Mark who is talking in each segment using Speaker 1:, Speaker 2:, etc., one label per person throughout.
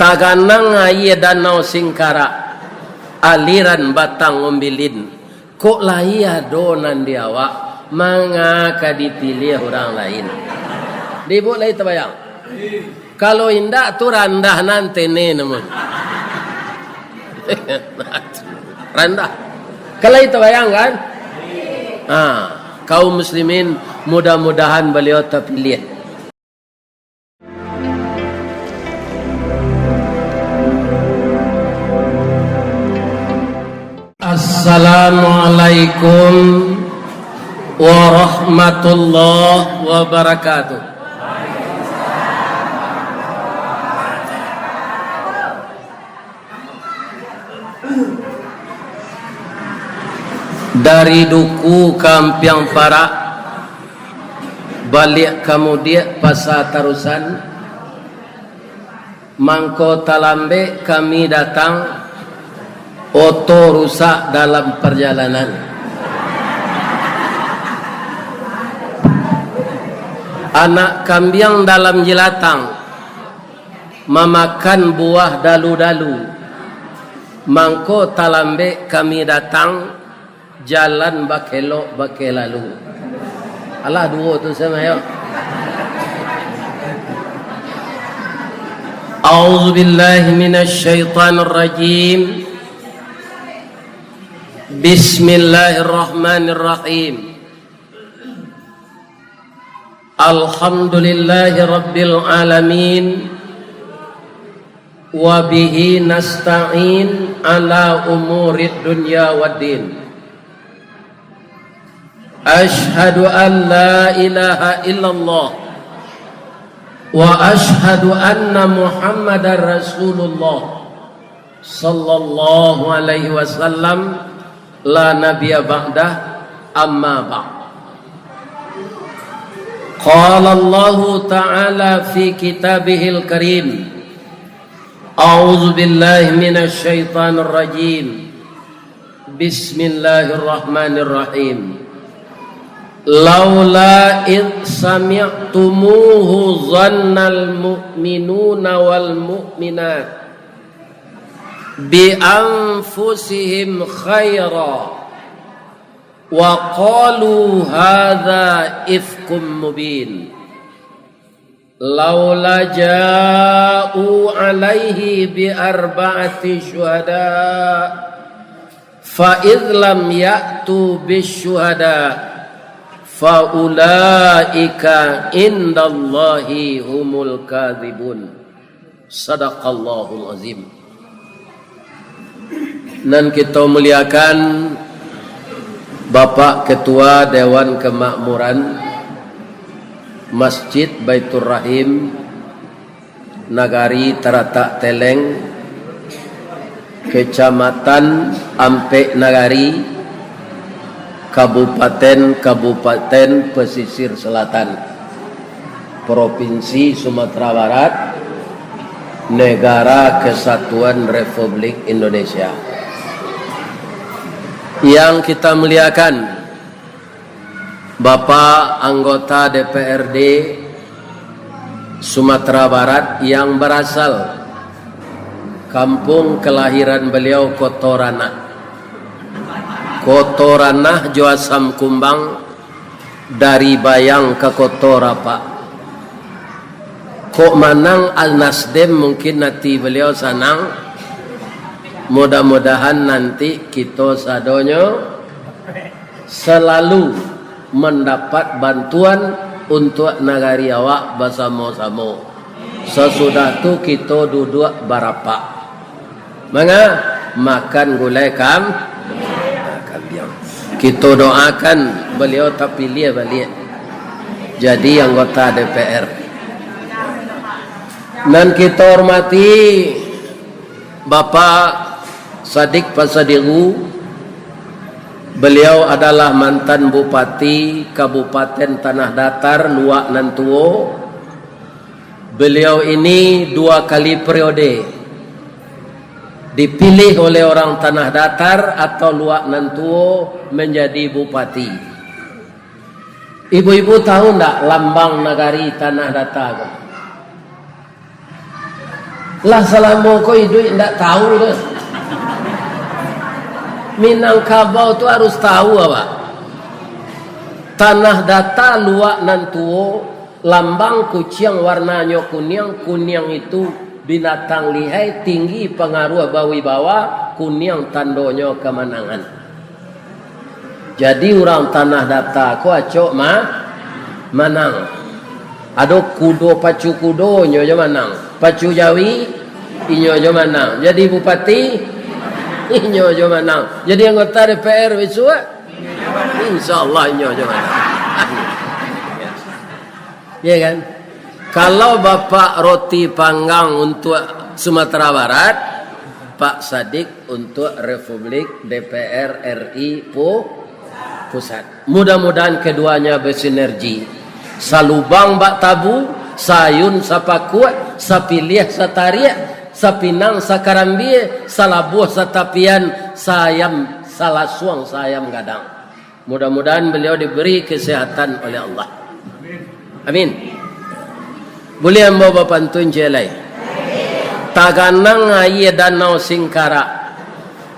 Speaker 1: taganang aye danau Singkara aliran batang ngombilin kok lahia donan diawak mangaka dipilih orang lain. Dibu lagi terbayang. Kalau indah tu randah nanti ni namun. Randah. Kalau itu bayang kan? Kaum muslimin mudah-mudahan beliau terpilih. Assalamualaikum warahmatullahi wabarakatuh. Dari duku Kampiang Parak balik kemudian pasar Tarusan Mangko Talambe kami datang, oto rusak dalam perjalanan. Anak kambing dalam jelatang memakan buah dalu-dalu. Mangko Talambe kami datang, jalan bakelok bakelalu. Allah dua tu sama ya. A'udzu billahi minasy syaithanir rajim. Bismillahirrahmanirrahim. Alhamdulillahi rabbil alamin. Wa bihi nasta'in ala umurid dunya waddin. Ashhadu an la ilaha illallah wa ashhadu anna Muhammadar Rasulullah sallallahu alaihi wasallam la nabiyya ba'dah amma ba'd. Qala Allah ta'ala fi kitabihil karim. A'udzu billahi minasy syaithanir rajim. Bismillahirrahmanirrahim. Laula id sami'tumuhu dhannal mu'minuna wal mu'minat bi anfusihim khaira wa qalu hadza ifkum mubin. Laula ja'u alaihi bi arba'ati syuhada fa idh lam ya'tu bis syuhada faulaika indallahi humul kadzibun. Sadaqallahul azim. Dan kita muliakan Bapak Ketua Dewan Kemakmuran Masjid Baitur Rahim Nagari Taratak Teleng, Kecamatan Ampek Nagari, Kabupaten Pesisir Selatan, Provinsi Sumatera Barat, Negara Kesatuan Republik Indonesia. Yang kita muliakan Bapak anggota DPRD Sumatera Barat yang berasal kampung kelahiran beliau Kotoranah. Kotoranah Joasam Kumbang, dari Bayang ke Kotorapa. Kok manang Al-Nasdem mungkin nanti beliau sanang. Mudah-mudahan nanti kita sadonyo selalu mendapat bantuan untuk nagari awak bersama-sama. Sesudah tu kita duduk barapak. Manga makan gulai kampiang. Kita doakan beliau terpilih balik jadi anggota DPR. Dan kita hormati Bapak Sadik Pasadiru. Beliau adalah mantan Bupati Kabupaten Tanah Datar Luak Nantuo. Beliau ini 2 kali periode dipilih oleh orang Tanah Datar atau Luak Nantuo menjadi bupati. Ibu-ibu tahu enggak lambang nagari Tanah Datar? Lah selama kau hidup tidak tahu dah. Minangkabau tu harus tahu apa? Tanah data luak nantuo, lambang kucing warnanya kuning. Kuning itu binatang lihai, tinggi pengaruh bawi bawah. Kuning tandonya kemenangan. Jadi orang tanah data ko acok manang. Ada kudo pacu kudo nyonya manang. Pacu Jawi inyonya manang. Jadi bupati inyonya manang. Jadi anggota DPR besok insyaallah inyonya manang. Ya kan? Kalau Bapak roti panggang untuk Sumatera Barat, Pak Sadik untuk Republik DPR RI Pusat. Mudah-mudahan keduanya bersinergi. Salubang bak tabu, sayun sapakuat, sapilih satariak, sapinang sakarambie, salabuh satapian, sayam salasuang sayam gadang. Mudah-mudahan beliau diberi kesehatan oleh Allah. Amin. Boleh membawa pantun jelai. Taganang air danau singkara,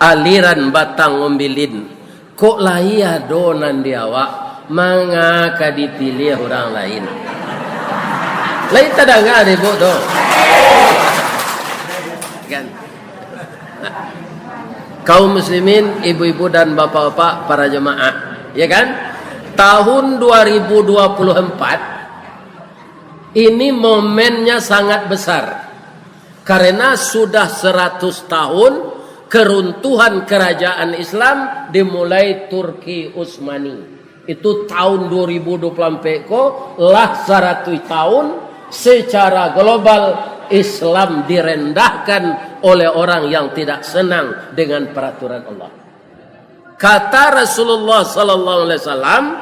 Speaker 1: aliran batang umbilin. Kok lahia donan di awak, mangaka dipilih orang lain. Lain tak dengar ibu tu. Kan? Kaum muslimin, ibu-ibu dan bapak-bapak, para jemaah, ya kan? Tahun 2024 ini momennya sangat besar. Karena sudah 100 tahun keruntuhan kerajaan Islam dimulai Turki Utsmani. Itu tahun 2024 ko lah 100 tahun secara global Islam direndahkan oleh orang yang tidak senang dengan peraturan Allah. Kata Rasulullah sallallahu alaihi wasallam,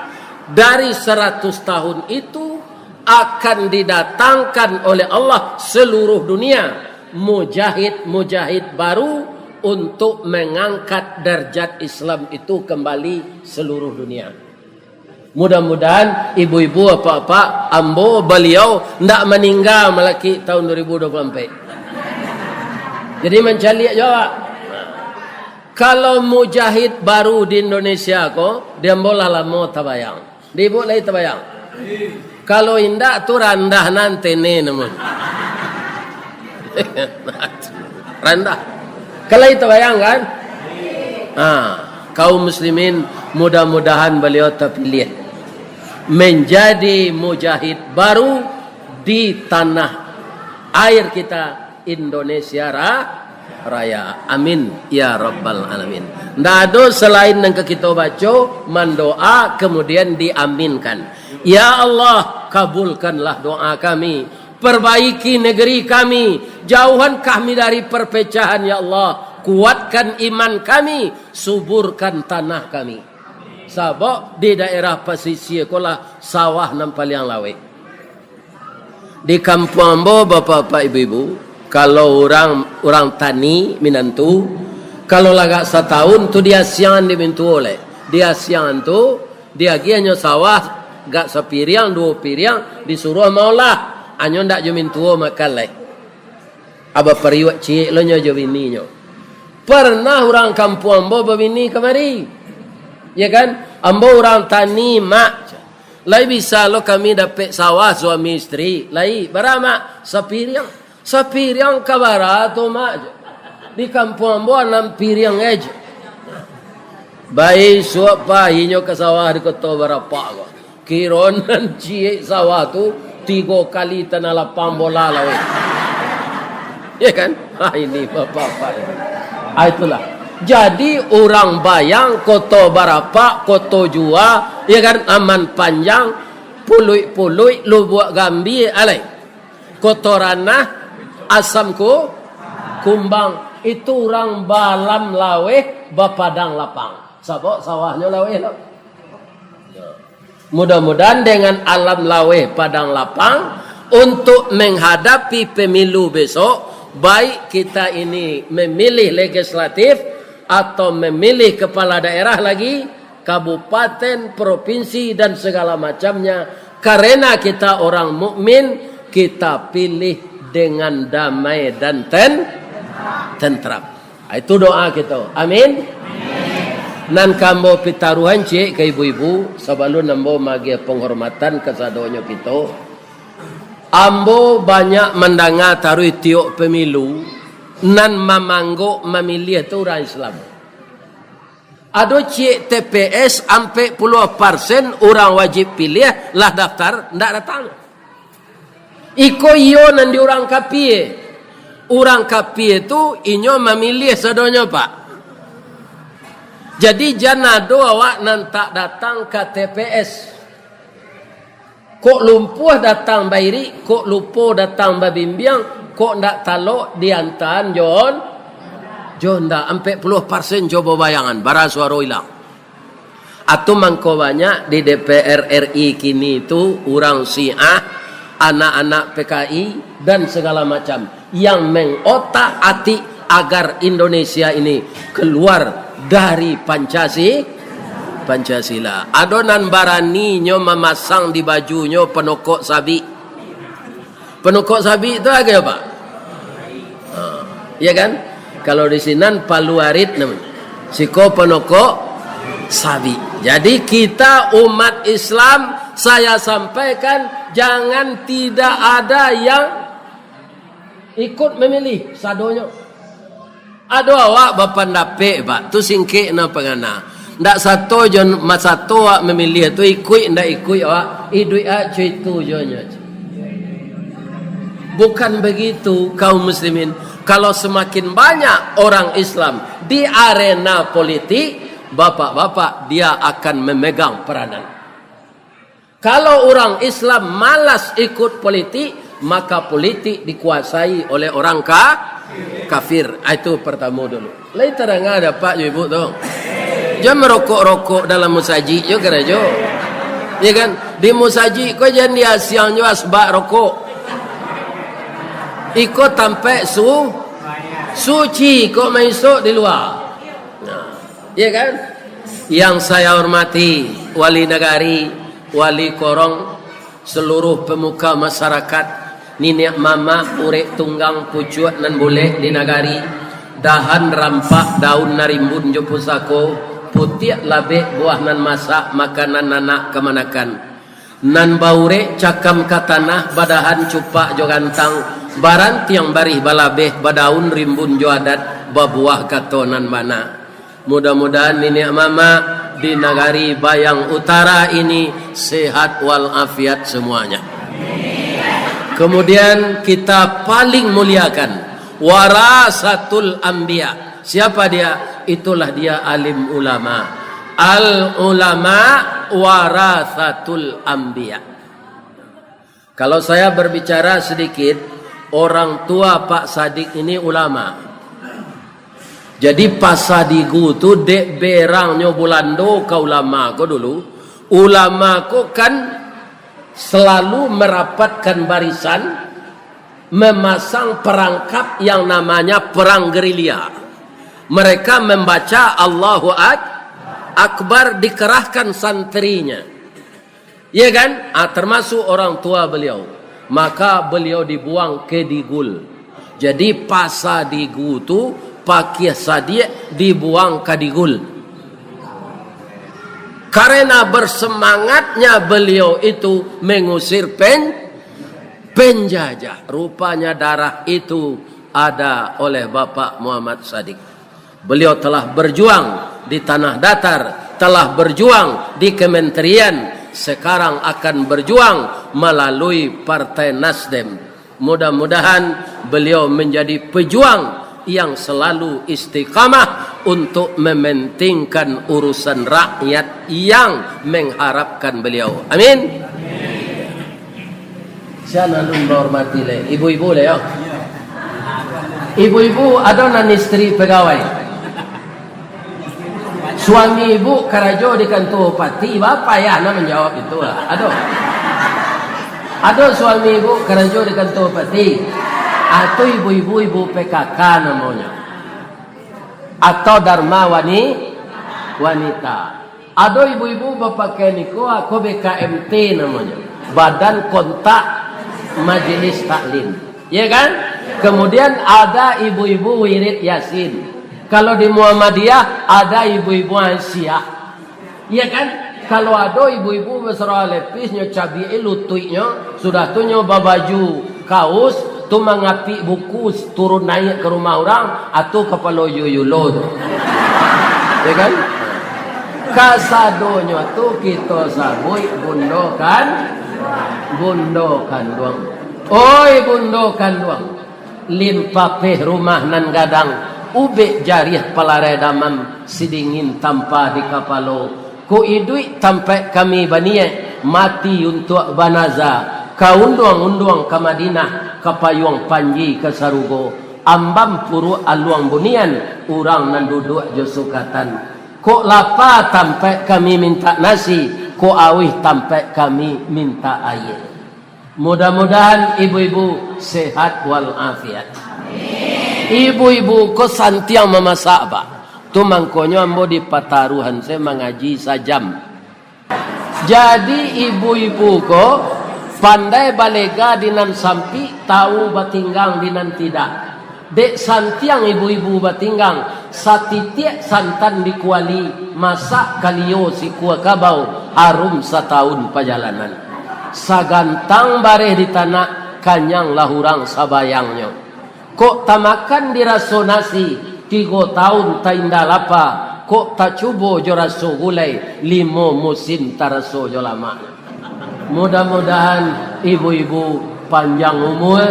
Speaker 1: dari 100 tahun itu akan didatangkan oleh Allah seluruh dunia mujahid-mujahid baru untuk mengangkat derajat Islam itu kembali seluruh dunia. Mudah-mudahan ibu-ibu apa-apa ambo beliau ndak meninggal melaki tahun 2024. Jadi mencari jawab. Kalau mujahid baru di Indonesia ko, dia bola lama tabayang. Dibu lagi tabayang. Kalau indak tu randah nanti ni namun. Randah. Kalau itu bayangkan, kaum muslimin mudah-mudahan beliau terpilih menjadi mujahid baru di tanah air kita Indonesia Raya. Amin ya rabbal alamin. Ndak ada selain yang kita baca mendoa kemudian diaminkan. Ya Allah, kabulkanlah doa kami. Perbaiki negeri kami, jauhan kami dari perpecahan ya Allah, kuatkan iman kami, suburkan tanah kami. Sabok di daerah pesisir kolah sawah nampal yang lawe. Di kampung ambo bapak-bapak ibu-ibu, kalau orang tani minantu, kalau lagak setahun tu dia siang dimintu oleh. Dia siang tu dia gianyo sawah gak sepiriang 2 piriang disuruh maulah. Anyo ndak jo mintuo makan lai. Aba periwak cik lo nyo jo bini nyo. Pernah orang kampung ambo bini kemari. Ya kan? Ambo orang tani mak. Lai bisa lo kami dapat sawah suami istri. Lai barama sapiriang. Sapiriang kabara to mak. Di kampung ambo 6 piriang aja. Baik suap pahinyo ke sawah di kota berapa ko. Kironan cik sawah tu 3 kali tanah lapang bola lah. Ya kan? Ini bapak-bapak ini. Itulah. Jadi orang bayang koto barapa, koto jua, ya kan, aman panjang, pului-pului, lu buat gambi, alai. Koto ranah, asam kumbang. Itu orang balam laweh, bapadang lapang. Sabok sawahnya laweh lah. Mudah-mudahan dengan alam laweh padang lapang untuk menghadapi pemilu besok, baik kita ini memilih legislatif atau memilih kepala daerah lagi, kabupaten, provinsi dan segala macamnya, karena kita orang mukmin, kita pilih dengan damai dan tentram. Itu doa kita. Amin. Nan kambo pitaruhan cik ke ibu-ibu sebelum nambo magi penghormatan kesadonyo kita. Ambo banyak mendengar taruh tiok pemilu nan mamanggo memilih tu orang Islam. Ado cik TPS sampai 10% orang wajib pilih lah daftar ndak datang. Iko iyo nan di orang kapie. Orang kapie itu inyo memilih sadonyo pak. Jadi jangan awak nan tak datang ke TPS. Kok lumpuh datang bairi, kok lupa datang babimbiang, kok ndak talok diantan John ndak 40% coba bayangan bara suara hilang. Atau mangko banyak di DPR RI kini itu orang Syiah, anak-anak PKI dan segala macam yang mengotak-atik agar Indonesia ini keluar dari Pancasila. Adonan barani nyo memasang di bajunya penokok sabi. Penokok sabi itu agak apa? Iya kan? Kalau di sini paluarit namanya. Siko penokok sabi. Jadi kita umat Islam, saya sampaikan jangan tidak ada yang ikut memilih sadonyo. Ado awak bapandape pak, tu singke na pengana. Ndak satu jon masato awak memilih tu ikut ndak ikut awak idui a itu jonyo. Bukan begitu kaum muslimin. Kalau semakin banyak orang Islam di arena politik, bapak-bapak dia akan memegang peranan. Kalau orang Islam malas ikut politik, maka politik dikuasai oleh orang kafir. Itu pertama dulu. Lain terang ada pak ibu tu. Jangan merokok-rokok dalam musaji yo gerejo. Ya kan? Di musaji kau jangan dia siang jo asbak rokok. Ikut sampai suci kok masuk di luar. Nah, ya kan? Yang saya hormati wali negari, wali korong, seluruh pemuka masyarakat, nenek mama urek tunggang pucuak nan boleh di nagari, dahan rampak daun narimbun jo pusako, putih labe buah nan masak makanan anak kemanakan, nan baure cakam katanah badahan cupak jo gantang, barang tiang barih balabeh badaun rimbun jo adat babuah katonan mana. Mudah-mudahan nenek mama di nagari Bayang Utara ini sehat walafiat semuanya. Kemudian kita paling muliakan warasatul anbiya. Siapa dia? Itulah dia alim ulama. Al ulama warasatul anbiya. Kalau saya berbicara sedikit, orang tua Pak Sadik ini ulama. Jadi Pak Sadiku tu dek berangnya bulando ke ulama ko dulu. Ulama ko kan selalu merapatkan barisan, memasang perangkap yang namanya perang gerilya. Mereka membaca Allahu Akbar, dikerahkan santrinya. Ya kan? Termasuk orang tua beliau. Maka beliau dibuang ke Digul. Jadi Pak Sadiku tu pakai sadia dibuang ke Digul. Karena bersemangatnya beliau itu mengusir penjajah. Rupanya darah itu ada oleh Bapak Muhammad Sadik. Beliau telah berjuang di tanah datar, telah berjuang di kementerian, sekarang akan berjuang melalui Partai Nasdem. Mudah-mudahan beliau menjadi pejuang yang selalu istiqamah untuk mementingkan urusan rakyat yang mengharapkan beliau. Amin. Saya nalun hormati le ibu-ibu le yo. Ibu-ibu ada nan istri pegawai. Suami ibu karajo di kantor pati, bapak ya nak menjawab itu lah. Ada suami ibu karajo di kantor pati. Atau ibu-ibu PKK namanya, atau Dharma wanita. Ada ibu-ibu berpakai niko, aku BKMT namanya, Badan Kontak Majelis Taklim. Ya kan? Kemudian ada ibu-ibu wirid Yasin. Kalau di Muhammadiyah ada ibu-ibu Aisyah. Ya kan? Kalau ada ibu-ibu berserah lepisnya cabai lututnya sudah tu nyoba baju kaos tu mengapi buku turun naik ke rumah orang atau kepala yuyulo tu. Ya kan? Kasadonya tu kita sabui bundokan doang. Oi bundokan doang. Limpapeh rumah nan gadang ube jariah palare damam sidingin tanpa di kapalo. Ku idui tampai kami banie mati untuk banaza. Kaunduang-unduang ke Madinah kapayuang panji ke Sarugo. Ambam puru aluang bunian urang nan duduk josukatan. Kok lapa tampai kami minta nasi, kok awih tampai kami minta air. Mudah-mudahan ibu-ibu sehat walafiat. Ibu-ibu kok santiang memasak pak. Tu mangkonyo ambo di pataruhan saya mengaji sajam. Jadi ibu-ibu kok pandai balega dinan sampi tahu batinggang dinan tidak. Dek santiang ibu-ibu batinggang satitiak santan di kuali masak kalio si kuah kabau harum setahun perjalanan sagantang bareh di tanah kanyang lahurang sabayangnya kok tamakan diraso nasi 3 tahun tainda lapa kok tak cubo jo raso gulai 5 musim taraso jo lama. Mudah-mudahan ibu-ibu panjang umur,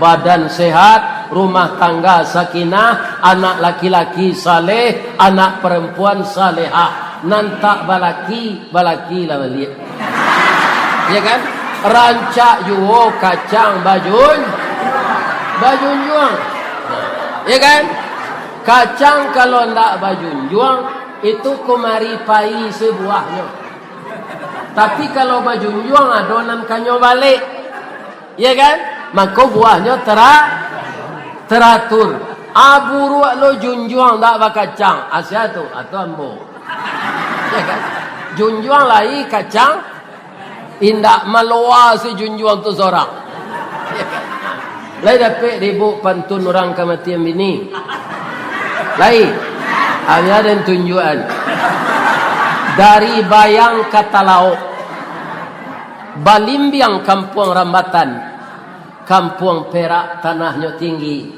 Speaker 1: badan sehat, rumah tangga sakinah, anak laki-laki saleh, anak perempuan salehah. Nantak balaki lah balik. Ya kan? Rancak juo kacang bajun juang. Ya kan? Kacang kalau ndak bajun juang itu kemari pai sebuahnya. Tapi kalau baju juang adonan kanyo balik, ya kan? Maka buahnya teratur. Aburu lo junjuang tak bakacang, asia tu atau ambo, ya kan? Junjuang lagi kacang, indak maloa si junjuang tu seorang. Ya kan? Lai dapat ribu pantun orang kematian bini. Lai, ada tunjuan. Dari Bayang kata lauk, Balimbiang kampung Rambatan, kampung Perak tanahnya tinggi,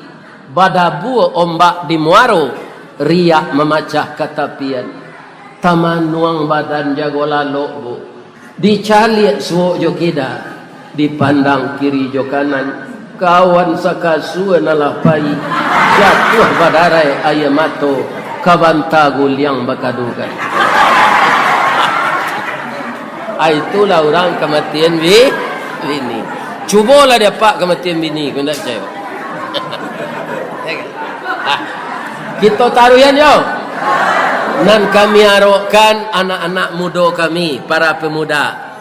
Speaker 1: Badabu ombak di Muaro, riak memacah katapian, taman nuang badan jago lalu bu, dicalik suuk jo kida, dipandang kiri jo kanan, kawan sakasu nalah pai, jatuh badarai ayamato, kabantagul yang bakadukan. Itulah orang kematian bini. Cubalah dia pak kematian bini, kau tak percaya. Kita taruhan yo. Nan kami harapkan anak-anak muda kami, para pemuda,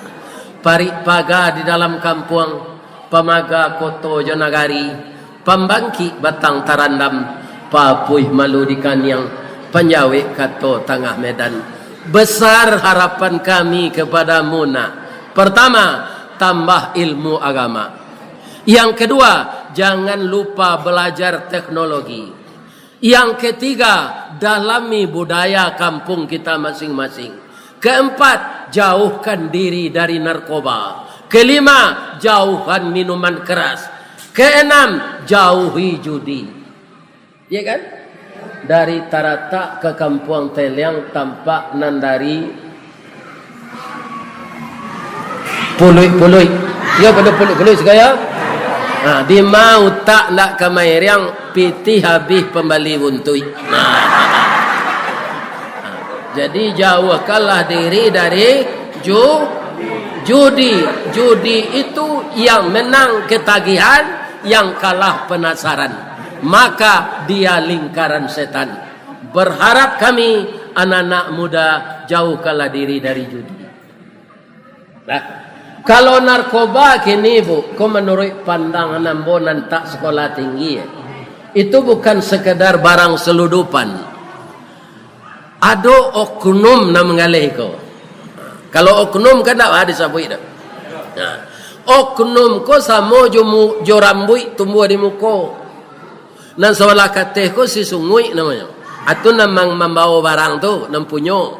Speaker 1: parik paga di dalam kampung, pamaga koto jonagari, pembangki batang tarandam, papuih malu di kanyang, penjawe kato tengah medan. Besar harapan kami kepada Muna. Pertama, tambah ilmu agama. Yang kedua, jangan lupa belajar teknologi. Yang ketiga, dalami budaya kampung kita masing-masing. Keempat, jauhkan diri dari narkoba. Kelima, jauhkan minuman keras. Keenam, jauhi judi. Ya kan? Dari Tarata ke Kampung Teliang tampak nandari puluh. Ya pada puluh segala. Nah, di mau tak nak ke Mairiang piti habis pembali buntui. Jadi jauhkanlah diri dari judi. Judi itu yang menang ketagihan, yang kalah penasaran. Maka dia lingkaran setan. Berharap kami anak-anak muda jauhkanlah diri dari judi. Nah, kalau narkoba kini bu, kau menurut pandangan ambonan tak sekolah tinggi, itu bukan sekedar barang seludupan. Ada oknum nak mengalih kau. Kalau oknum kan tak ada sabui dah. Nah, Oknum ko samo jo rambui tumbuh di muko. Nan sawala kateh ko si sungui namanya. Atau namang membawa barang tu, nampunyo.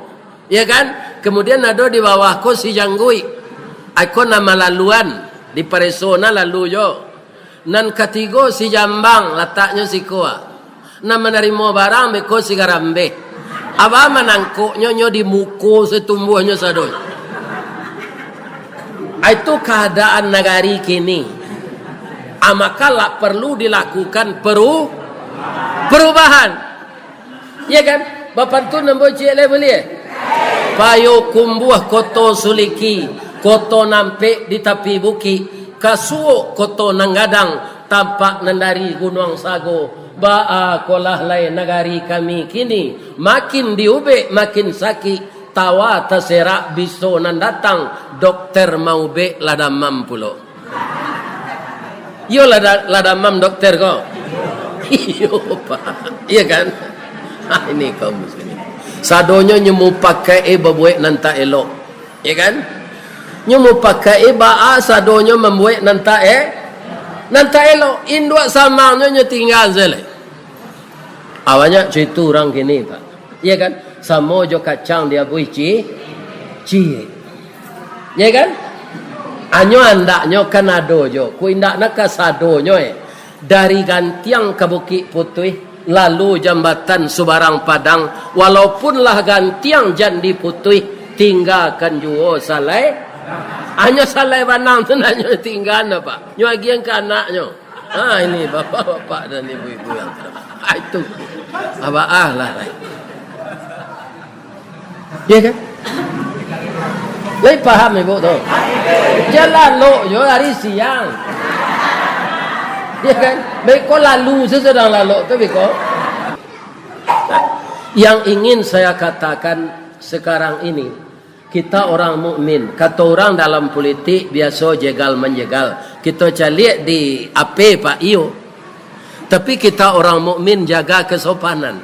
Speaker 1: Ya kan? Kemudian ada di bawah ko si janggui. Ako nama laluan. Di Paresona lalu jo. Nan ketigo si jambang, letaknya si kuah. Nan menerima barang, beko si garambe. Apa menangkuknya nyo di muko setumbuhnya sadoi. Itu keadaan negari kini. Maka perlu dilakukan perubahan. Ya kan? Bapak tu nampak cik level ya? Payo kumbuh koto suliki, koto nampe di tepi buki, kasuo koto nanggadang, tampak nandari gunung sago. Ba'a kolah lain negari kami kini, makin diube makin sakit, tawa terserak biso nan datang, dokter mau be ladamam pulo. Yo ladamam dokter ko. Iyo pak, iya kan? Ini kaum muslimin. Sadonyo nyemu pakai babuek nanta elok, ya kan? Nyemu pakai ba'a sadonyo membuek nanta elok. Indua samangnya nyo tinggal zele. Awalnya cerita orang gini pak, ya kan? Samo jo kacang dia bui ci, ya kan? Anyo andaknyo kanado jo, ku indak nak kasadonyo dari gantiang ke Bukit Putih. Lalu jambatan Subarang Padang, walaupun lah gantiang jandi putih, tinggalkan juo salai. Hanya salai banang tu nanya tinggal apa? Nyo agian ke anaknya. Ini bapak-bapak dan ibu-ibu yang terhormat. Itu abah lah. Dia kan? Lagi paham ibu tu? Jalan lo yo hari siang. Ya kan? Baik kau lalu sesedang lalu tu beko. Yang ingin saya katakan sekarang ini, kita orang mukmin. Kata orang dalam politik biasa jegal menjegal. Kita cari di apa Pak Iyo. Tapi kita orang mukmin jaga kesopanan.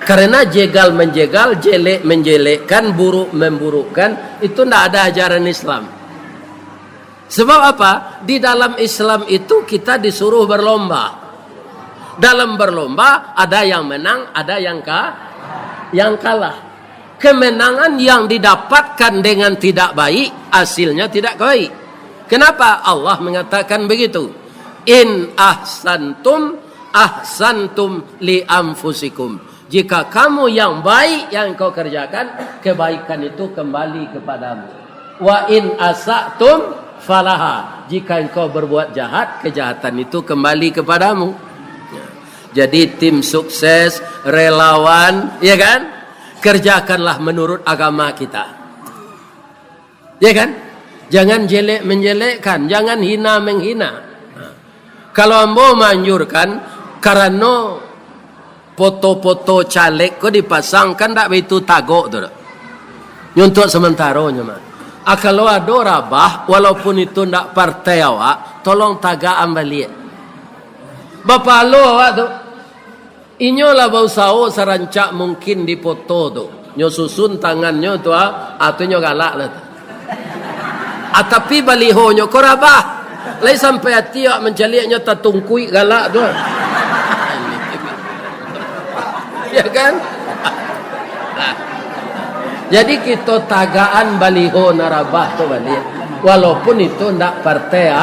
Speaker 1: Karena jegal menjegal, jelek menjelekkan, buruk memburukkan, itu tidak ada ajaran Islam. Sebab apa? Di dalam Islam itu kita disuruh berlomba. Dalam berlomba ada yang menang, ada yang kalah. Kemenangan yang didapatkan dengan tidak baik, hasilnya tidak baik. Kenapa? Allah mengatakan begitu. In ahsantum li anfusikum. Jika kamu yang baik yang kau kerjakan, kebaikan itu kembali kepadamu. Wa in asatum falaha. Jika engkau berbuat jahat, kejahatan itu kembali kepadamu. Jadi tim sukses, relawan, ya kan? Kerjakanlah menurut agama kita. Ya kan? Jangan jelek menjelekkan, jangan hina menghina. Kalau ambo manjurkan karena foto-foto caleg ko dipasangkan tak begitu tagok tu. Untuk sementaranya mah. Kalau ada rabah, walaupun itu ndak partai awak, tolong tagaan balik. Bapak lo awak tu, inyo lah bau sao sarancak mungkin di foto tu. Nyo susun tangannya tu atau nyo galak lah tu. Tapi baliho nyo ko rabah. Lai sampai hati awak mencaliaknya tatungkui galak tu. Ya kan? Jadi kita tagaan baliho narabah tu balik. Walaupun itu ndak partai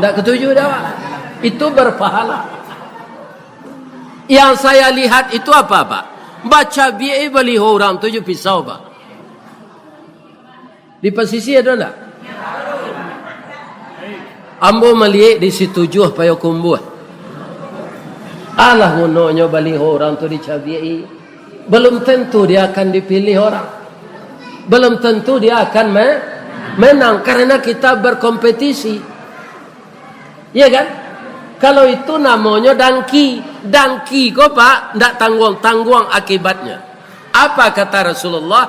Speaker 1: ndak ketuju dah. Itu berpahala. Yang saya lihat itu apa Pak? Baca biai baliho orang tujuh pisau Pak. Di pesisi ada ndak? Ambo melihat di situ juh payo kumbuh. Alah gunanya baliho orang tu dicabiai. Belum tentu dia akan dipilih orang. Belum tentu dia akan menang karena kita berkompetisi. Iya kan? Kalau itu namanya dangki. Dangki kok Pak, tidak tanggung-tanggung akibatnya. Apa kata Rasulullah?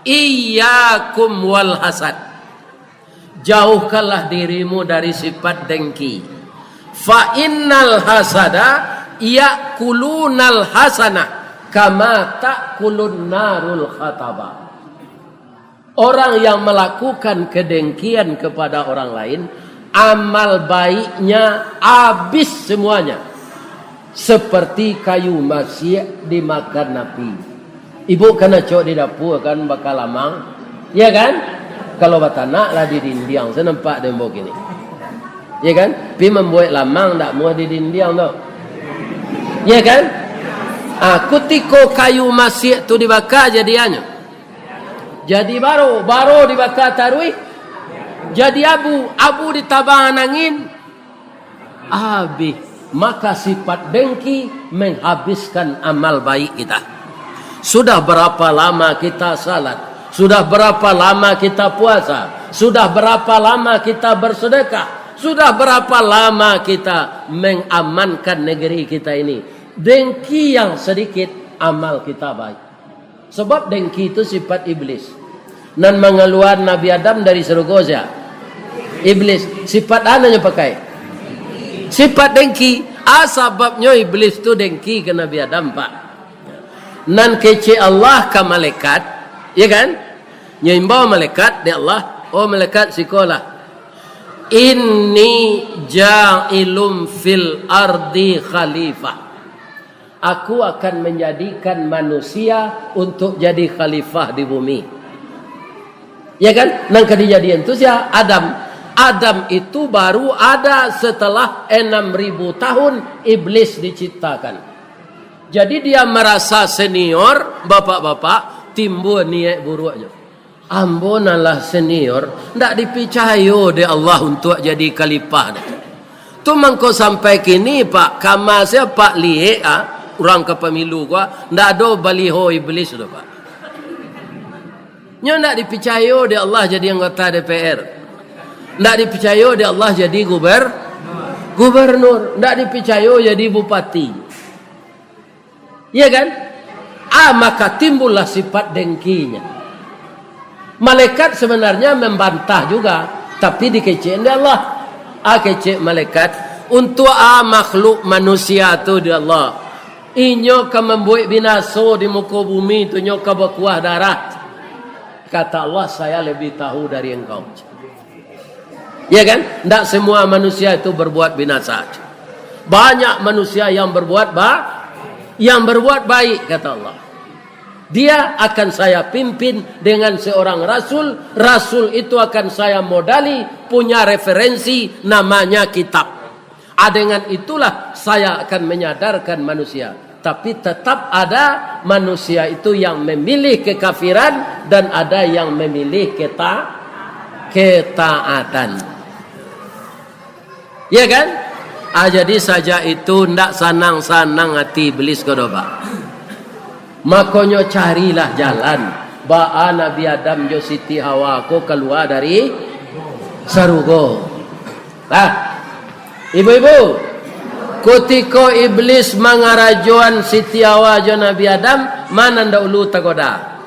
Speaker 1: Iyyakum wal hasad. Jauhkanlah dirimu dari sifat dengki. Fa innal hasada yakulunal hasanah kama ta'kulun narul khataba. Orang yang melakukan kedengkian kepada orang lain, amal baiknya habis semuanya. Seperti kayu masyik dimakan api. Ibu kena cok di dapur kan bakal lamang. Ya kan? Kalau batanak lah di dindiang. Saya nampak tembok ini. Ya kan? Pi membuat lamang tak muat di dindiang tu. Ya kan? Kutiko kayu masyik tu dibakar jadiannya. Jadi baru dibakar tarwih. Jadi abu ditabang angin. Habis. Maka sifat dengki menghabiskan amal baik kita. Sudah berapa lama kita salat? Sudah berapa lama kita puasa? Sudah berapa lama kita bersedekah? Sudah berapa lama kita mengamankan negeri kita ini? Dengki yang sedikit, amal kita baik. Sebab dengki itu sifat iblis. Dan mengeluarkan Nabi Adam dari surga. Iblis. Sifat ananya pakai. Sifat dengki. Sebabnya iblis tu dengki ke Nabi Adam, Pak. Nan kece Allah ke malaikat. Ya kan? Nyimbau malaikat di Allah. Oh malaikat sekolah. Inni ja'ilum fil ardi khalifah. Aku akan menjadikan manusia untuk jadi khalifah di bumi. Ya kan? Nang kejadian itu siapa? Adam. Adam itu baru ada setelah 6.000 tahun iblis diciptakan. Jadi dia merasa senior, bapak-bapak, timbul niat buruknya. Ambonalah senior, ndak dipercaya oleh Allah untuk jadi khalifah. Tu mangko sampai kini Pak Kamal saya Pak Lie orang ke pemilu gua ndak ada baliho iblis tu Pak. Nyo ndak dipercaya oleh Allah jadi anggota DPR. Ndak dipercaya oleh Allah jadi gubernur, ndak dipercaya jadi bupati. Iya kan? Maka timbullah sifat dengkinya. Malaikat sebenarnya membantah juga, tapi dikecewakan oleh Allah. Kecek malaikat untuk makhluk manusia tu di Allah. Inyo ka membuat binaso di muka bumi tu nyo ka berkuah darah. Kata Allah, saya lebih tahu dari engkau. Ya kan? Tidak semua manusia itu berbuat binasa. Banyak manusia yang berbuat baik, kata Allah. Dia akan saya pimpin dengan seorang rasul. Rasul itu akan saya modali, punya referensi, namanya kitab. Dengan itulah saya akan menyadarkan manusia. Tapi tetap ada manusia itu yang memilih kekafiran dan ada yang memilih ketaatan. Ya kan? Jadi saja itu ndak sanang-sanang hati iblis kodo Pak. Makanya carilah jalan. Ba'a Nabi Adam jo Siti Hawa ko keluar dari sarugo. Ibu-ibu, ketika iblis mangarajuan Siti Hawa jo Nabi Adam, mana ndak ulu tagoda?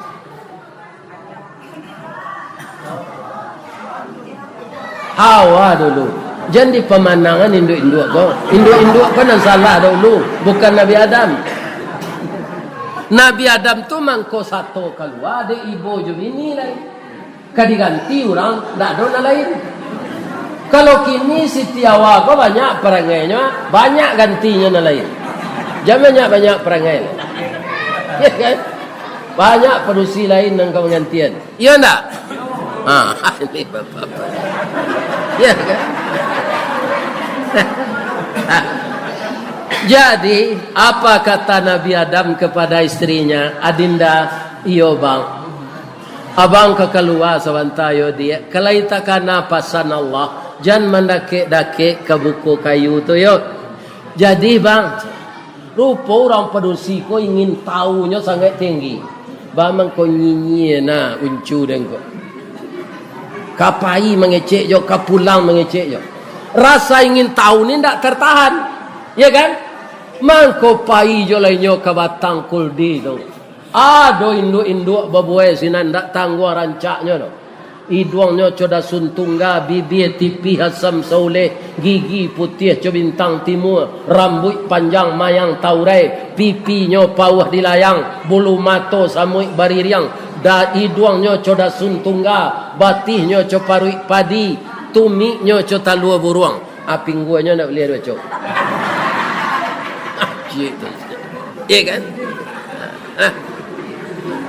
Speaker 1: Hawa dulu. Jadi pemandangan induk-induk kau. Induk-induk kan yang salah dulu, bukan Nabi Adam. Nabi Adam tu mangko satu keluar de ibu je bini lain. Kadiganti orang tak ada lain. Kalau kini Siti Hawa kau banyak perangainya, banyak gantinya lain. Jangan banyak perangai. Ya kan? Banyak perusi lain yang kau gantian. Iya enggak? Ini bapak-bapak. Ya kan? Jadi apa kata Nabi Adam kepada istrinya? Adinda, iyo bang, abang kekeluar sabantayo dia. Kalau ita kana pasan Allah, jangan mendake-dake ke buku kayu tu yo. Jadi bang, rupa orang pedusi ko ingin tahunya sangat tinggi. Bang ko nyinyi na uncu dengko. Kapai mengecek jo, kapulang mengecek jo. Rasa ingin tahu ni tak tertahan. Ya kan? Mangko pai jo lainyo ke batang kuldi tu. Ado induk-induk babuai sinan tak tangguh rancaknya tu. Iduangnya coda suntungga, bibir tipi hasam sauleh, gigi putih co bintang timur, rambut panjang mayang taurai, pipinya pawah dilayang, bulu mato samuik baririang, Da iduangnya coda suntungga, batihnya co parui padi, tumiknya co talua buruang. Pingguannya nak beli dua cok. Gitu. Iya kan?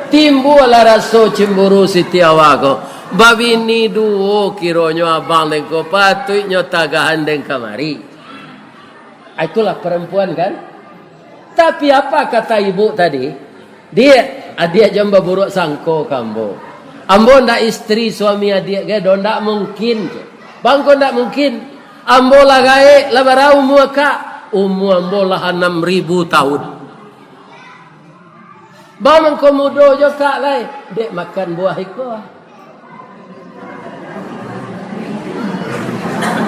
Speaker 1: Timbullah rasa cemburu Siti Awak ko. Babi ni duo kironyo abang lengko patutnya tagahan deng kamari. Itulah perempuan kan? Tapi apa kata ibu tadi? Dia adik jamba buruk sangko kambo. Ambo ndak istri suami adik gedo ndak mungkin. Bangko ndak mungkin. Ambo lah gae lah barau muaka. Ambo lah 6.000 tahun. Bang komodo jo kak lai. Dek makan buah iko.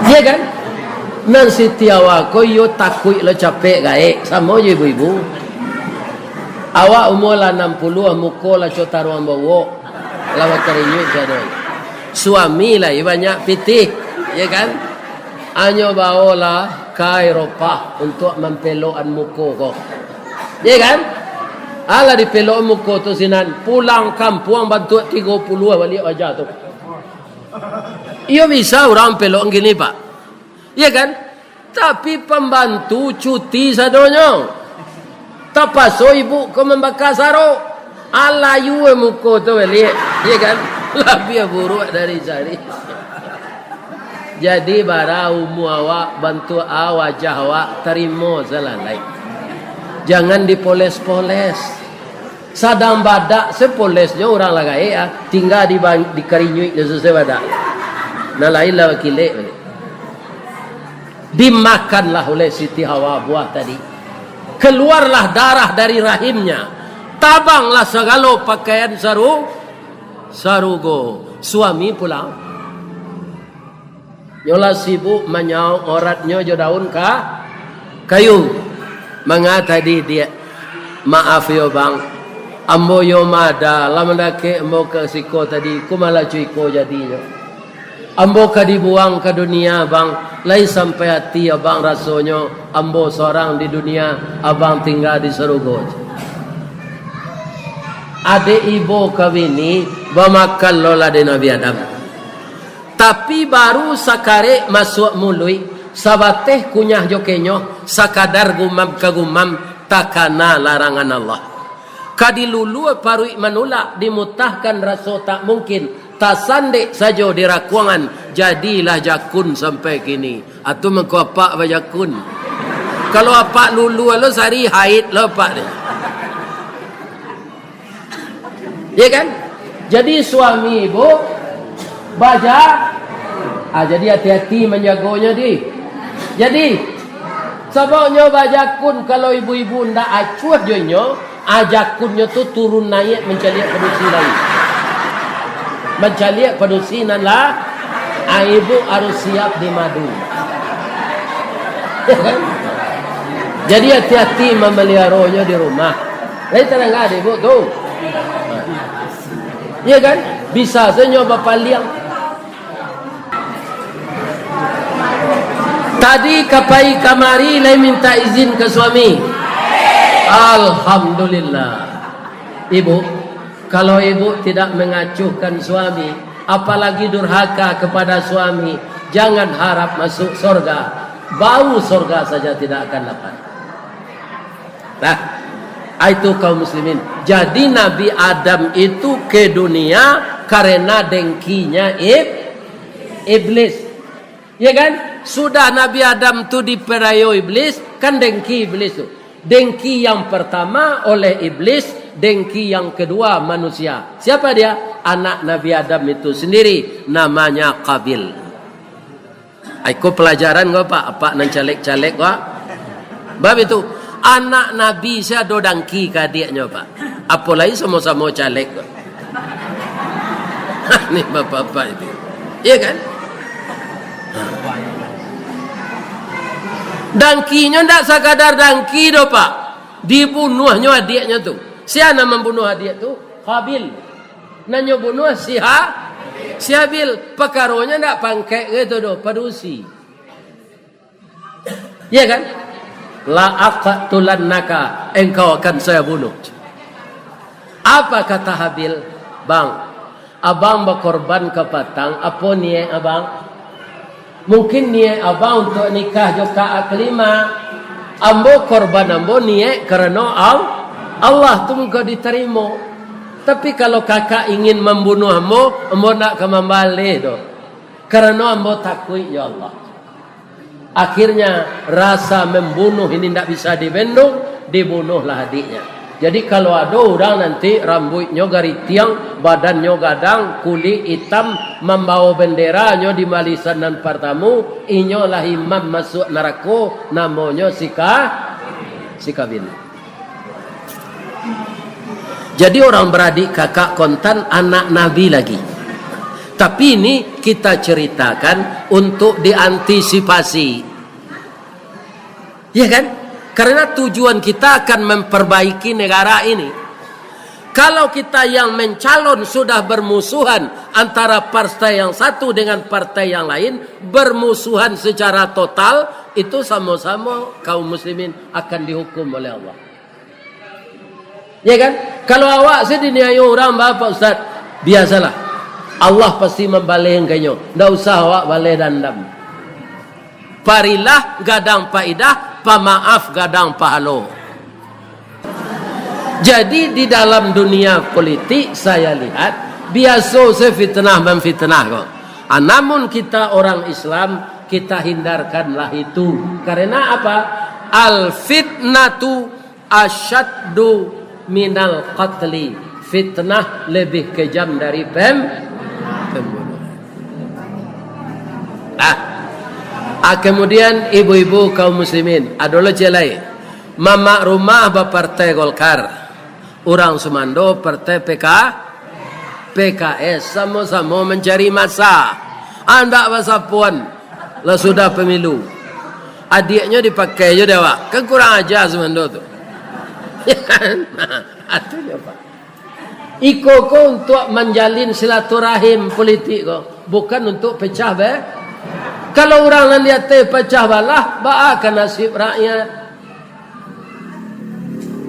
Speaker 1: Iya kan? Nan Siti Awak ko yo takut lo capek gae sama je ibu-ibu. Awak umur lah 60 muko lah cotaruan bawa. Lawa terinyut jadoi. Suami lah banyak pitih, ya kan? Anyo bawa lah ke Eropah untuk mempelokan muko ko. Ya kan? Ala di pelok muko tu sinan pulang kampung bantu 30 balik aja tu. Iyo bisa orang pelok gini pak. Ya kan? Tapi pembantu cuti sadonyo. Tapaso ibu ko membakar saro. Ala yue muko tu balik. Ya kan? Lebih buruk dari sari. Jadi bara umu awak bantu wajah awak terima selalai. Jangan dipoles-poles. Sadang badak sepolesnya orang lagai tinggal di karinyui sesuai badak. Nah lainlah wakilek balik. Dimakanlah oleh Siti Hawa buah tadi. Keluarlah darah dari rahimnya. Tabanglah segala pakaian sarugo. Suami pulang. Nyolah sibuk menyau oratnya jo daun kayu. Mengata dia. Maaf yo bang. Ambo yo mada. Lama dake ambo ke siko tadi. Ku malah cuiko jadinya. Ambo ka dibuang ke dunia bang. Lai sampai hati abang rasonyo. Ambo seorang di dunia. Abang tinggal di surga. Adik ibu kawini. Bamakan lola di Nabi Adam. Tapi baru sakare masuk mului. Sabateh kunyah jokenyo. Sakadar gumam kagumam. Takana larangan Allah. Kadilulu parui manulak. Dimutahkan rasa tak mungkin. Tasandik saja di rakuangan. Jadilah jakun sampai kini. Atau mengko apak bajakun. Kalau apak lulu lo sari haid lo apak ni. Ya kan? Jadi suami ibu baja. Jadi hati-hati menjaganya di. Jadi sebabnya bajakun kalau ibu-ibu ndak acuh jonyo, ajakunnya tu turun naik mencari produksi lain. Mencari produksi nanlah ibu harus siap di madu. Jadi hati-hati memeliharanya di rumah. Lain tenang ada ibu tu. Ya kan? Bisa saya bapak liang. Tadi kapai kamari lain minta izin ke suami. Alhamdulillah. Ibu, kalau ibu tidak mengacuhkan suami, apalagi durhaka kepada suami, jangan harap masuk surga. Bau surga saja tidak akan dapat. Nah, itu kaum muslimin. Jadi Nabi Adam itu ke dunia karena dengkinya iblis. Ya kan? Sudah Nabi Adam tu diperayu iblis, kan dengki iblis tu. Dengki yang pertama oleh iblis, dengki yang kedua manusia. Siapa dia? Anak Nabi Adam itu sendiri, namanya Qabil. Aku pelajaran gua Pak, apa nan calek-calek gua? Bab itu anak Nabi saya do dengki ke adiknya Pak. Apalagi sama-sama calek gua. Nih bapak-bapak itu. Iya kan? Dangkinya ndak sekadar dangki do Pak. Dibunuhnya adiknya tu. Siapa membunuh adik tu? Qabil. Nanyo bunuh si Habil. Pekaronya ndak pangkai gitu do, padusi. Ya kan? La aqtulannaka, engkau akan saya bunuh. Apa kata Habil? abang berkorban ke patang, apa niat abang? Mungkin niat abang untuk nikah joka kelima, ambo korban ambo niat kerana Allah tu muka diterima. Tapi kalau kakak ingin membunuh ambo nak ke membalik tu, kerana ambo takut ya Allah. Akhirnya rasa membunuh ini tidak bisa dibendung, dibunuhlah adiknya. Jadi kalau ada orang nanti rambutnya garitiang, badannya gadang, kulit hitam, membawa benderanya di barisan dan pertamu, inyo lah imam masuk neraka, namanya si Kabil. Jadi orang beradik kakak kontan anak Nabi lagi. Tapi ini kita ceritakan untuk diantisipasi. Ya kan? Karena tujuan kita akan memperbaiki negara ini. Kalau kita yang mencalon sudah bermusuhan antara partai yang satu dengan partai yang lain, bermusuhan secara total, itu sama-sama kaum muslimin akan dihukum oleh Allah. Ya kan? Kalau awak sediniai orang Bapak Ustaz, biasalah. Allah pasti membalengkannya. Tidak usah awak balai dandam. Parilah gadang paidah, pamaaf gadang pahalo. Jadi di dalam dunia politik saya lihat biasa saya fitnah memfitnah kok. Namun kita orang Islam kita hindarkanlah itu. Karena apa? Al fitnatu asyaddu minal qatli. Fitnah lebih kejam dari pembunuhan. Kemudian ibu-ibu kaum muslimin, adalah jelai. Mama rumah berpartai Golkar, orang Sumando partai PKS, sama-sama mencari masa. Anda masa puan, lah sudah pemilu. Adiknya dipakai je dewa, kan kurang ajar Sumando tu. Ya kan? Atunya Pak. Iko ko untuk menjalin silaturahim politik ko, bukan untuk pecah Kalau orang yang lihat pecah balah, akan nasib rakyat.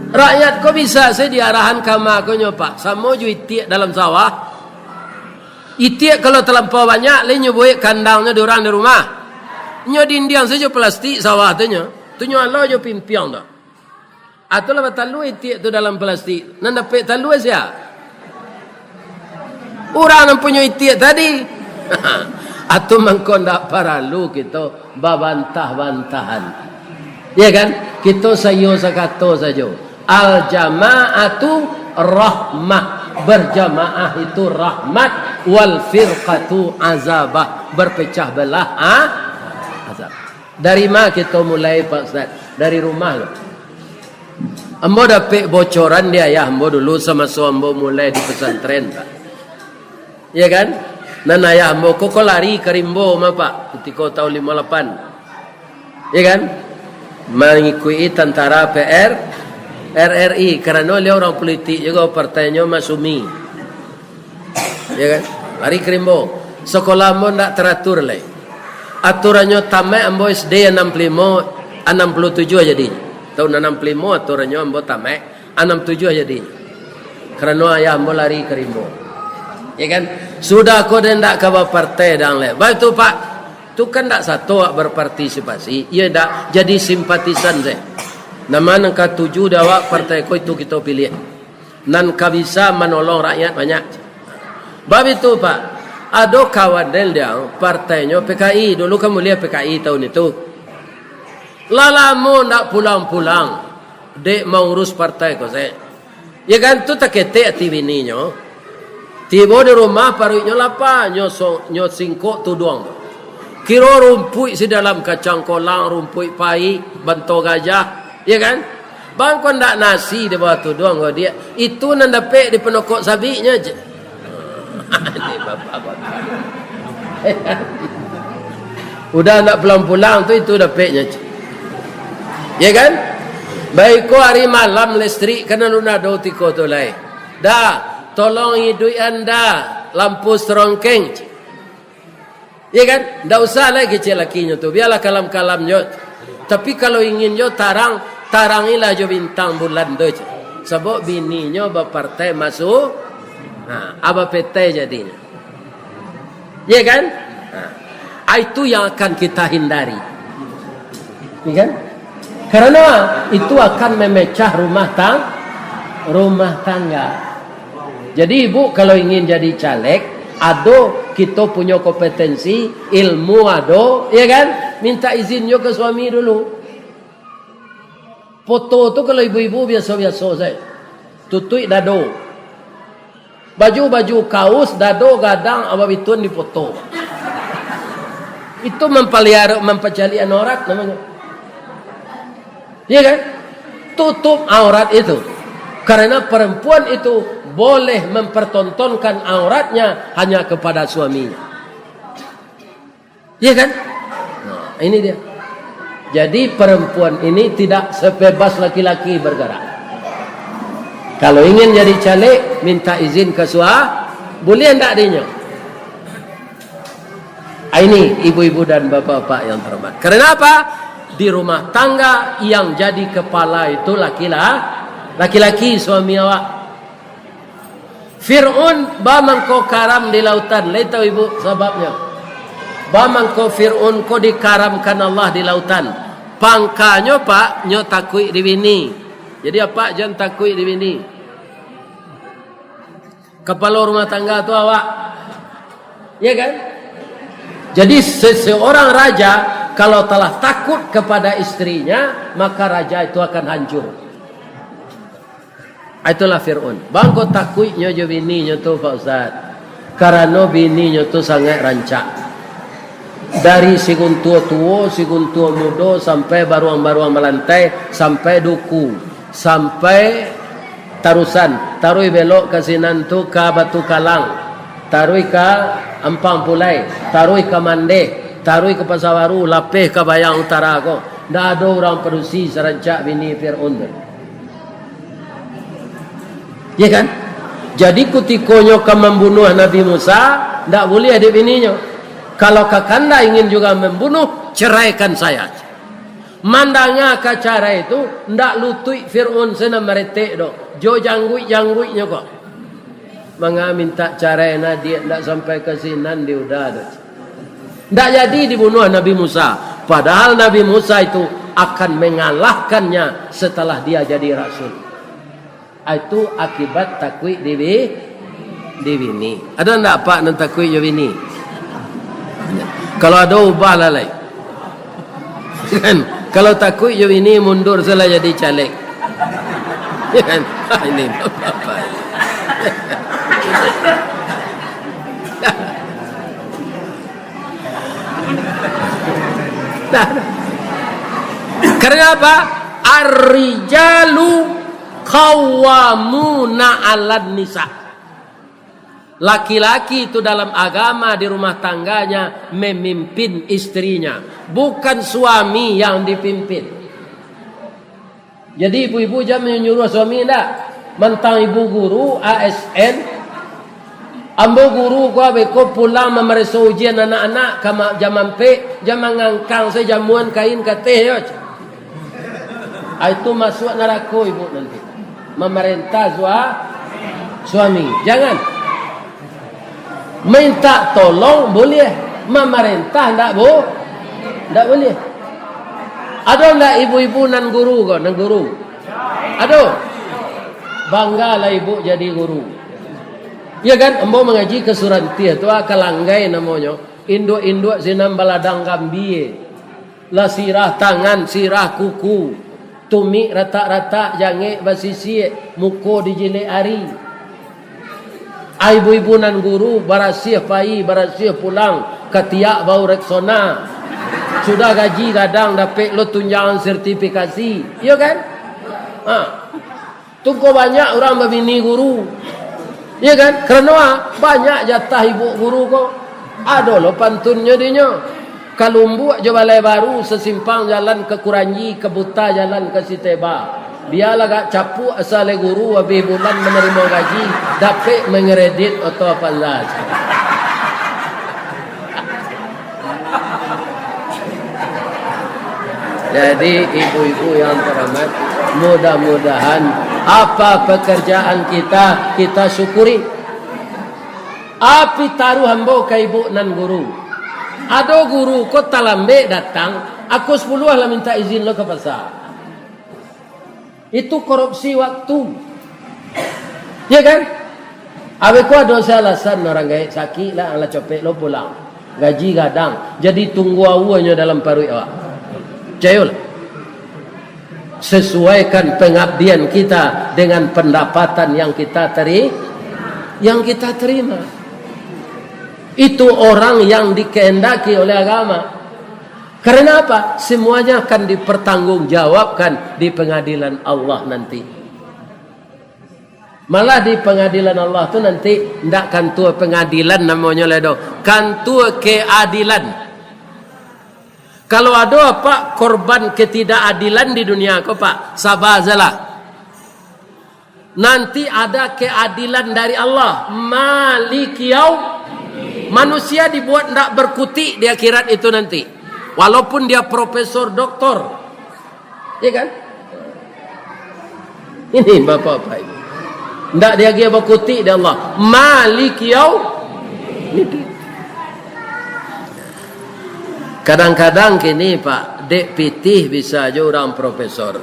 Speaker 1: Rakyat kok bisa saya diarahan kama ko Pak. Sama ju itiak dalam sawah. Itiak kalau terlampau banyak, le nyubuik kandangnya di orang di rumah. Nyo dindiang saja plastik sawah tu nyo. Tu nyo Allah jo pimpiang tu. Atulah batalu itiak tu dalam plastik. Nan dapat talu sia. Orang yang punya itiak tadi. Atau mengkon tak paralu kita babantah-bantahan. Ya kan? Kita sayo sakato saja. Al jama'atu rahmah. Berjamaah itu rahmat. Wal firqatu azabah. Berpecah belah azab. Dari mana kita mulai Pak Ustaz? Dari rumah loh. Ambo dapat bocoran dia ya ambo dulu sama ambo mulai di pesantren Pak. Ya kan? Dan ayah ambo kok lari ke Rimbo Pak ketika tahun 58. Ya kan? Mengikuti tentara RRI karena dia orang politik juga partainya Masumi. Ya kan? Lari ke Rimbo. Sekolah ambo ndak teratur lagi. Aturannya tamat ambo SD 65 67 jadi. Tahun 65 aturannya ambo tamat 67 jadi. Karena ayah ambo lari ke Rimbo. Ya kan? Sudah kau tidak ke partai dan lain. Baik tu Pak, tu kan tak satu berpartisipasi. Ia tak jadi simpatisan saya. Nama nangka tujuh dawa partai kau itu kita pilih. Nan kau bisa menolong rakyat banyak. Baik itu Pak, ada kawan dia partainya PKI. Dulu kamu lihat PKI tahun itu. Lalamu nak pulang-pulang, dek mau urus partai kau saya. Ya kan tu tak ketek aktivininya. Tiba di rumah parunya lapa nyo singkok tu doang. Kira rumput si dalam kacang kolang, rumput pai, bento gajah, ya kan? Bang kon ndak nasi di bawah tu doang dia. Itu nan dapat di penokok sabiknya je. Ini bapak. Udah nak pulang-pulang tu itu dapatnya je. Ya kan? Baik ko hari malam listrik kena luna do tiko tu lai. Dah tolong hidup anda lampu serongkeng. Ya kan? Tak usah lagi kecil lakinya tu. Biarlah kalam-kalam je. Tapi kalau ingin je tarangilah je bintang bulan tu je. Sebab bininya berpartai masuk Apa PT jadinya? Ya kan? Itu yang akan kita hindari. Ya kan? Karena itu akan memecah rumah tangga. Jadi ibu kalau ingin jadi caleg, kita punya kompetensi, ilmu ya kan? Minta izinnya ke suami dulu. Foto tu kalau ibu-ibu biasa-biasa saya. Tutui dado. Baju kaos, dado, gadang, ababitun di foto. Itu mempelajari aurat namanya. Iya kan? Tutup aurat itu. Karena perempuan itu boleh mempertontonkan auratnya hanya kepada suaminya. Iya kan? Nah, ini dia. Jadi perempuan ini tidak sebebas laki-laki bergerak. Kalau ingin jadi caleg, minta izin ke suami, boleh enggak dinya? Ini ibu-ibu dan bapak-bapak yang terhormat. Karena apa? Di rumah tangga yang jadi kepala itu laki-laki suami awak. Fir'aun bamangko karam di lautan. Lihat tahu ibu sebabnya. Bamangko Fir'aun ko dikaramkan Allah di lautan. Pangkanya pak nyo takui di bini. Jadi apa? Jangan takui di bini. Kepala rumah tangga itu awak. Ya kan? Jadi seseorang raja kalau telah takut kepada istrinya, maka raja itu akan hancur. Itulah Fir'aun. Bangko takui nyo jo bini nyo tu Pak Ustaz. Karena bini nyo tu sangat rancak. Dari sigun tua-tua, sigun tua muda, sampai baruang-baruang melantai, sampai duku, sampai tarusan, tarui belok ke sinan tu ke Batu Kalang, tarui ke Ampang Pulai, tarui ke Mande, tarui ke Pasawaru, lapeh ke Bayang Utara ko. Ndak ada orang perusi serancak bini Fir'aun. Ya kan? Jadi kutikonyo ke membunuh Nabi Musa, ndak boleh ada bininya. Kalau kakanda ingin juga membunuh, ceraikan saya. Mandangnya ke cara itu, ndak lutui Fir'aun sena meretek do. Jo jangguit-jangguitnya kok. Manga minta caranya dia ndak sampai ke sinan dia udah do. Ndak jadi dibunuh Nabi Musa. Padahal Nabi Musa itu akan mengalahkannya setelah dia jadi rasul. Itu akibat takwi di bini. Ada ndak pak nan takwi di bini? Kalau ada ubah lalai. Kan? Kalau takut je ini mundur salah jadi caleg. Kan? Ini apa? Karena apa? Ar-rijalu qawwamuna 'alan nisa. Laki-laki itu dalam agama di rumah tangganya memimpin istrinya, bukan suami yang dipimpin. Jadi ibu-ibu jangan menyuruh suami ndak. Mentang ibu guru ASN, ambo guru ko abe ko pulang memeriksa ujian anak-anak kama jaman pe, jaman ngangkang saya jamuan kain kateh yo. Itu masuk neraka ibu nanti. Memerintah suami. Jangan. Minta tolong boleh, memerintah ndak boleh. Ada ndak ibu-ibu nan guru ko, nan guru? Ada. Banggalah ibu jadi guru. Ya kan, embo mengaji ke Suranti itu kalanggai namanya. Induk-induk sinam baladang gambie. La sirah tangan, sirah kuku. Tumi rata-rata jange basisi, muko dijile ari. Ibu-ibu nan guru barasih pai, barasih pulang, ketiak bau reksona. Sudah gaji kadang dapat lo tunjangan sertifikasi. Iya kan? Tuko banyak orang berbini guru. Iya kan? Karena banyak jatah ibu guru kok. Ada lo pantunnya dinya. Kalumbu je balai baru sesimpang jalan ke Kuranji, ke Buta jalan ke Siteba. Biarlah gak capu asal guru habis bulan menerima gaji dapat mengeredit atau apa saja. Jadi ibu-ibu yang terhormat, mudah-mudahan apa pekerjaan kita syukuri. Api taruh hambo ka ibu nan guru. Ado guru ko talambe datang, aku 10 lah minta izin lo ke pasar. Itu korupsi waktu. Ya kan? Abe ko ada alasan orang gaya sakit lah ala copek lo pulang. Gaji gadang. Jadi tunggu awalnya dalam parui awak. Jayul. Sesuaikan pengabdian kita dengan pendapatan yang kita terima. Itu orang yang dikehendaki oleh agama. Karena apa? Semuanya akan dipertanggungjawabkan di pengadilan Allah nanti. Malah di pengadilan Allah tu nanti ndak kantua pengadilan namanya ledo, kantua keadilan. Kalau ada apa korban ketidakadilan di dunia kau pak, sabazalah. Nanti ada keadilan dari Allah. Malik yaum. Manusia dibuat ndak berkutik di akhirat itu nanti. Walaupun dia profesor doktor. Ya kan? Ini bapak-bapak ibu. Ndak dia dia berkutik di Allah. Malik yaum. Kadang-kadang kini pak, dek pitih bisa aja orang profesor.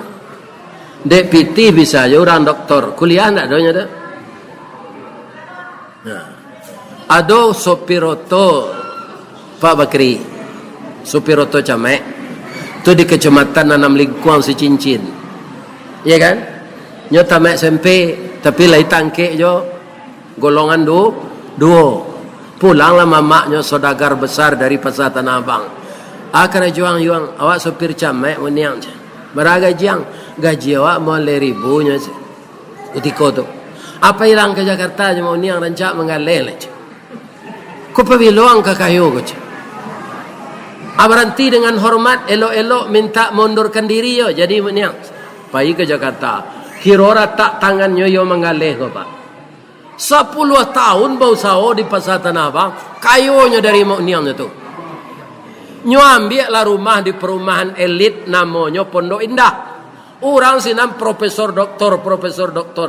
Speaker 1: Dek pitih bisa aja orang doktor. Kuliah ndak doanya dah. Nah. Ado sopiroto Pak Bakri, sopiroto camek tu di kecamatan Nanam Lingkuang si Cincin, ya kan? Nyo tamek SMP tapi lai tangke jo golongan duo. Pulanglah mamaknya saudagar besar dari pasar Tanah Abang. Akara juang awak sopir camek meniang beraga jiang gaji awak mau 5,000 nya utiko tu. Apa hilang ke Jakarta mau niang rancak mengalele. Kau pabiloang ke kayu ko. Berhenti dengan hormat, elok-elok minta mundurkan diri yo. Jadi niang pai ke Jakarta. Kirora tak tangannya yo mengaleh ko pak. 10 tahun bau sao di pasar Tanah Abang, kayunya dari mau niang itu. Nyo ambil lah rumah di perumahan elit namanya Pondok Indah. Orang sinam profesor doktor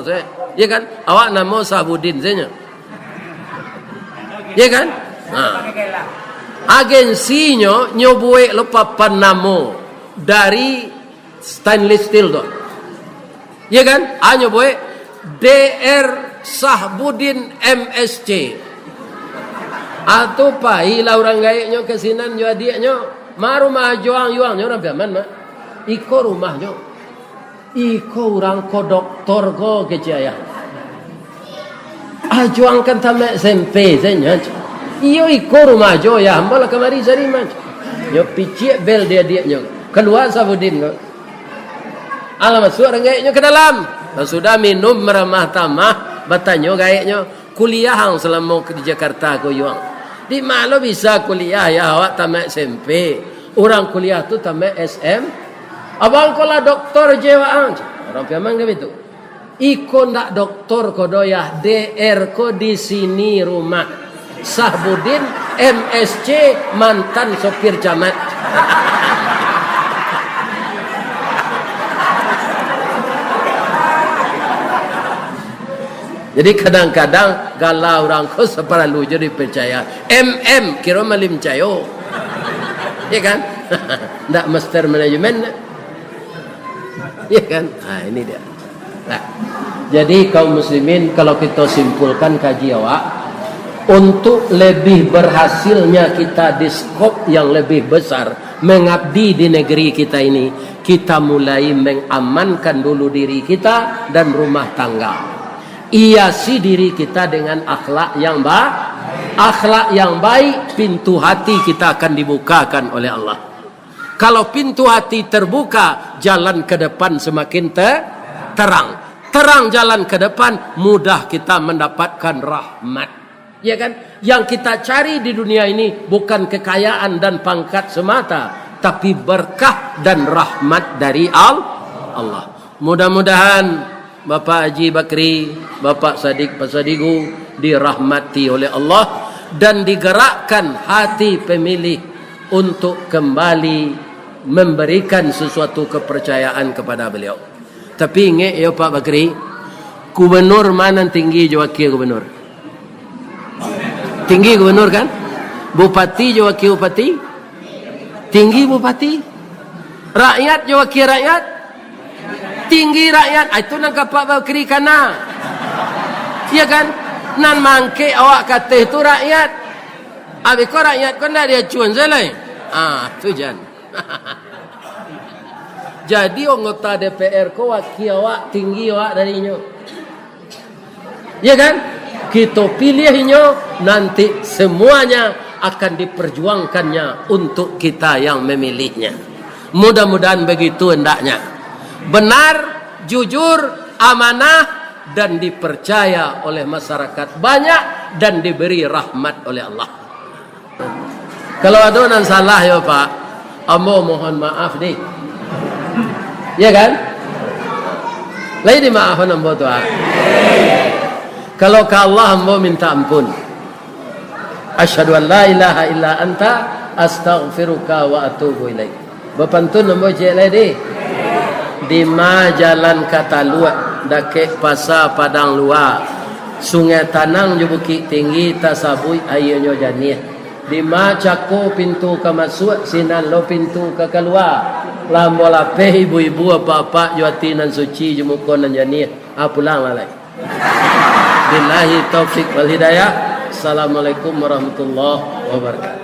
Speaker 1: saya. Ya kan? Awak nama Sabudin saya. Ya kan? Nah. Agensinya nyobuek lepapan namo dari stainless steel tu. Ya kan? Nyobuek DR Sahbudin MSC. Atau pahila orang gaiknya kesinan nyo adiknya. Maru mah juang yuang orang biaman mah. Iko rumahnya. Iko orang ko doktor ko kecaya. Juangkan tamek SMP saya. Iyo iko rumah jo ya hamba kamari sari mah. Yo picik bel dia keluar Sabudin kok. Alamat suara gaiknya ke dalam. Sudah minum meramah tamah batanyo gaiknya kuliah hang selama di Jakarta ko yuang. Di mana bisa kuliah ya awak tamek SMP. Orang kuliah tu tamek SM. Abang kola doktor jewaan. Orang piamang ke itu. Iko ndak doktor kodoyah DR ko di sini rumah Sahbudin MSC mantan sopir camat. Jadi kadang-kadang galau orang ko separalu jadi percaya MM kira malim cayo. Ya kan? Ndak master manajemen. Ya kan? Nah, ini dia. Nah, jadi kaum muslimin kalau kita simpulkan kaji awak untuk lebih berhasilnya kita di skop yang lebih besar mengabdi di negeri kita ini, kita mulai mengamankan dulu diri kita dan rumah tangga. Hiasi diri kita dengan akhlak yang baik. Akhlak yang baik, pintu hati kita akan dibukakan oleh Allah. Kalau pintu hati terbuka, jalan ke depan semakin terang. Terang jalan ke depan, mudah kita mendapatkan rahmat. Ya kan? Yang kita cari di dunia ini bukan kekayaan dan pangkat semata, tapi berkah dan rahmat dari Allah. Mudah-mudahan Bapak Haji Bakri, Bapak Sadik Pasadigu dirahmati oleh Allah dan digerakkan hati pemilih untuk kembali memberikan sesuatu kepercayaan kepada beliau. Tapi ingat ya Pak Bakri, gubernur mana tinggi je wakil gubernur? Tinggi gubernur kan? Bupati je wakil bupati? Tinggi bupati. Rakyat je wakil rakyat? Tinggi rakyat. Itu nang kapak kiri kana. Iya kan? Nan mangke awak kata itu rakyat. Abi ko rakyat ko na dia cuan selai. Tu jan. Jadi anggota DPR ko wakil awak tinggi awak darinya. Iya kan? Kita pilihnya, nanti semuanya akan diperjuangkannya untuk kita yang memilihnya. Mudah-mudahan begitu hendaknya. Benar, jujur, amanah, dan dipercaya oleh masyarakat banyak, dan diberi rahmat oleh Allah. Kalau ada yang salah ya Pak, ambo mohon maaf nih. Ya kan? Lagi dimaafkan ambo tuh. Kalau ke Allah ambo minta ampun. Asyhadu an la ilaha illa anta astaghfiruka wa atubu ilaik. Bapantun ambo cek lagi di jalan Katalua dake pasar Padang Luar. Sungai Tanang je Bukit Tinggi tasabui ayeunyo janiah. Di cako pintu ke masuk sinan lo pintu ke keluar. Lambo lapeh ibu-ibu bapak juati nan suci jemukon nan janiah. Pulang lalai. Billahi taufik wal hidayah. Assalamualaikum warahmatullahi wabarakatuh.